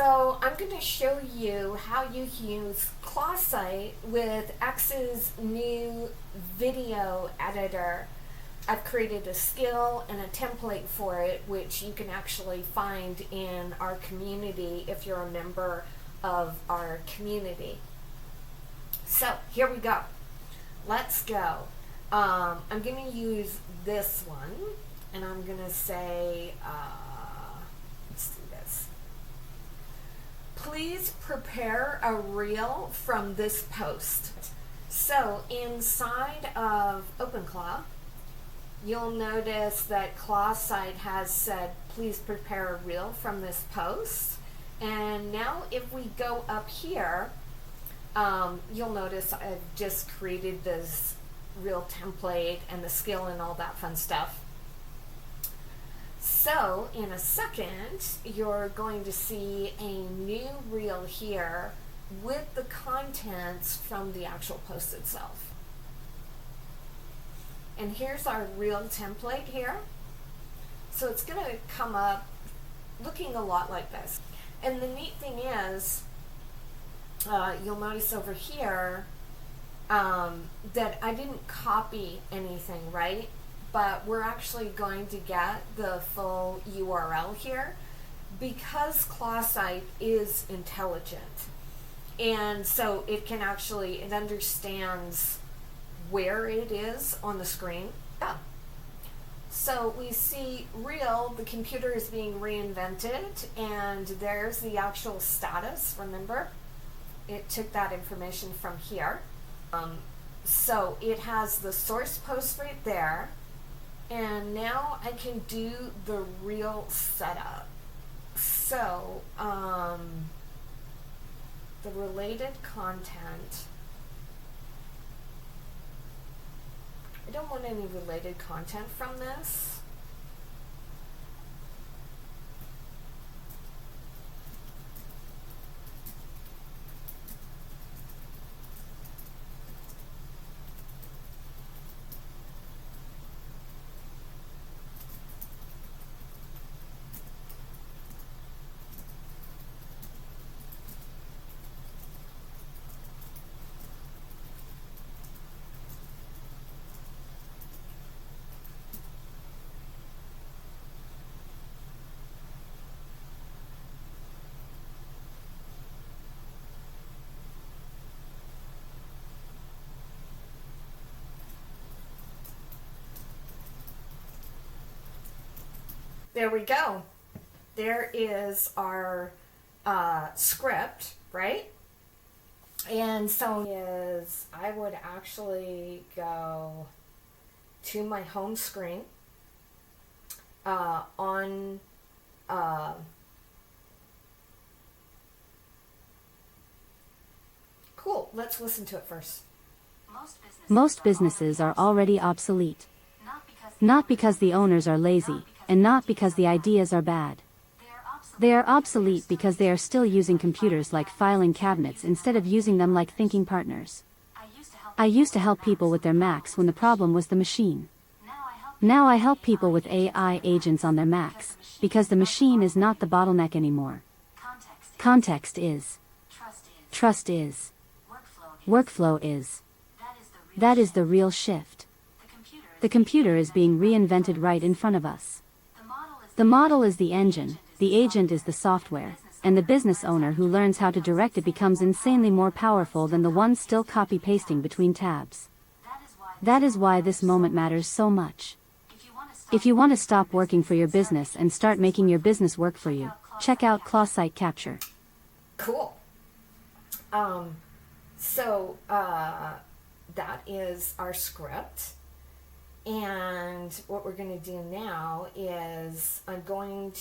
So I'm going to show you how you can use ClawSight with X's new video editor. I've created a skill and a template for it, which you can actually find in our community if you're a member of our community. So here we go. Let's go. I'm going to use this one, and I'm going to say, let's do this. Please prepare a reel from this post. So inside of OpenClaw, you'll notice that ClawSight has said, please prepare a reel from this post. And now if we go up here, you'll notice I've just created this reel template and the skill and all that fun stuff. So in a second, you're going to see a new reel here with the contents from the actual post itself. And here's our reel template here. So it's going to come up looking a lot like this. And the neat thing is, you'll notice over here that I didn't copy anything, right? But we're actually going to get the full URL here because ClawSight is intelligent. And so it can actually, it understands where it is on the screen. Yeah. So we see reel, the computer is being reinvented, and there's the actual status, remember? It took that information from here. So it has the source post right there, and now I can do the reel setup. So the related content, I don't want any related content from this. There we go. There is our script, right? And so is, I would actually go to my home screen on cool, let's listen to it first. Most businesses are already obsolete. Not because the owners are lazy, and not because the ideas are bad. They are obsolete because they are still using computers like filing cabinets instead of using them like thinking partners. I used to help people with their Macs when the problem was the machine. Now I help people with AI agents on their Macs, because the machine is not the bottleneck anymore. Context is. Trust is. Workflow is. That is the real shift. The computer is being reinvented right in front of us. The model is the engine, the agent is the software, and the business owner who learns how to direct it becomes insanely more powerful than the one still copy-pasting between tabs. That is why this moment matters so much. If you want to stop working for your business and start making your business work for you, check out ClawSight Capture. Cool. That is our script. And what we're going to do now is I'm going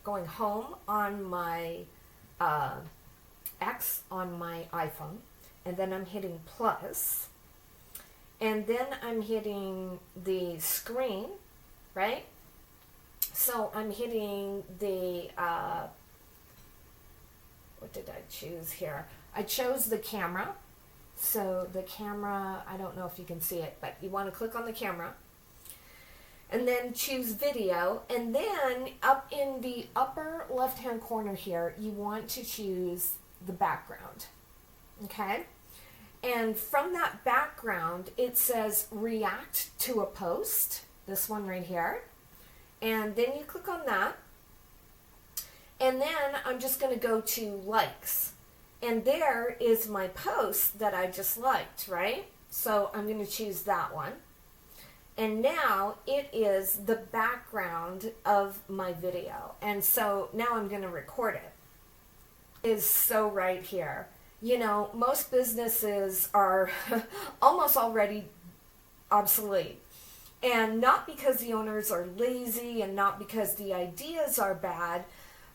home on my X on my iPhone, and then I'm hitting plus, and then I'm hitting the screen, right? So I'm hitting the, what did I choose here? I chose the camera. So the camera, I don't know if you can see it, but you want to click on the camera. and then choose video, and then up in the upper left hand corner here you want to choose the background. Okay, and from that background it says react to a post, this one right here, and then you click on that, and then I'm just going to go to likes, and there is my post that I just liked, right? So I'm going to choose that one. And now it is the background of my video. And so now I'm going to record it. It is so right here. You know, most businesses are almost already obsolete. And not because the owners are lazy and not because the ideas are bad,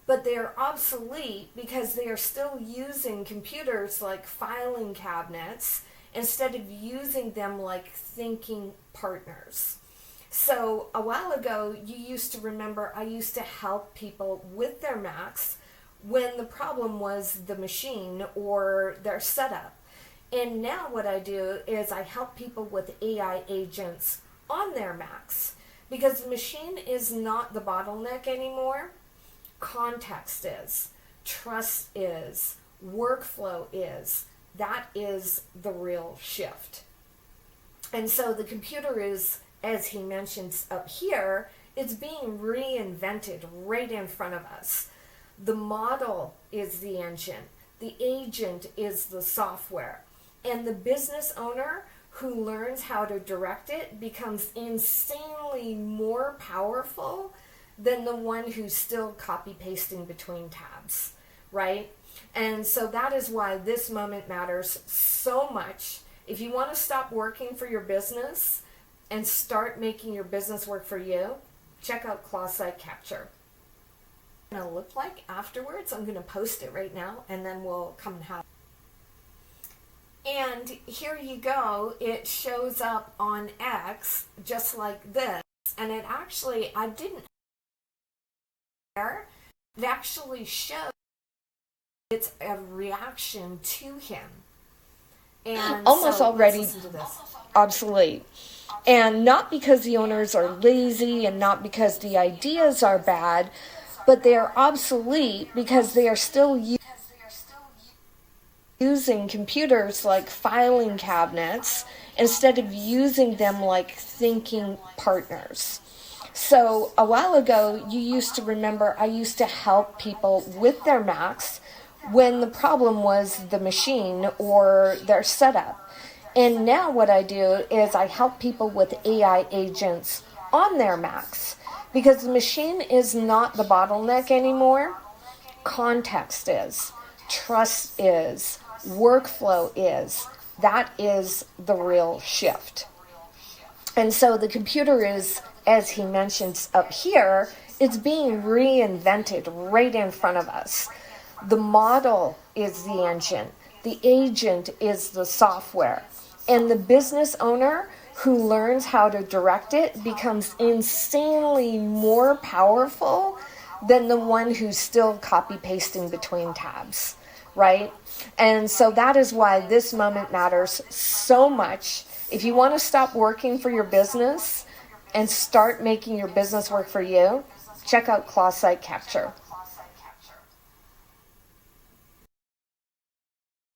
but they are obsolete because they are still using computers like filing cabinets instead of using them like thinking partners. So a while ago, you used to remember I used to help people with their Macs when the problem was the machine or their setup. And now what I do is I help people with AI agents on their Macs, because the machine is not the bottleneck anymore. Context is, trust is, workflow is. That is the real shift. And so the computer is, as he mentions up here, it's being reinvented right in front of us. The model is the engine. The agent is the software. And the business owner who learns how to direct it becomes insanely more powerful than the one who's still copy pasting between tabs, right? And so that is why this moment matters so much. If you want to stop working for your business and start making your business work for you, check out ClawSight Capture. It's going to look like afterwards. I'm going to post it right now, and then we'll come and have it. And here you go. It shows up on X just like this. And it actually, I didn't there. It actually shows it's a reaction to him. And almost so already obsolete. And not because the owners are lazy and not because the ideas are bad, but they are obsolete because they are still using computers like filing cabinets instead of using them like thinking partners. So a while ago, you used to remember I used to help people with their Macs when the problem was the machine or their setup. And now what I do is I help people with AI agents on their Macs, because the machine is not the bottleneck anymore. Context is, trust is, workflow is. That is the real shift. And so the computer is, as he mentions up here, it's being reinvented right in front of us. The model is the engine. The agent is the software. And the business owner who learns how to direct it becomes insanely more powerful than the one who's still copy pasting between tabs, right? And so that is why this moment matters so much. If you want to stop working for your business and start making your business work for you, check out ClawSight Capture.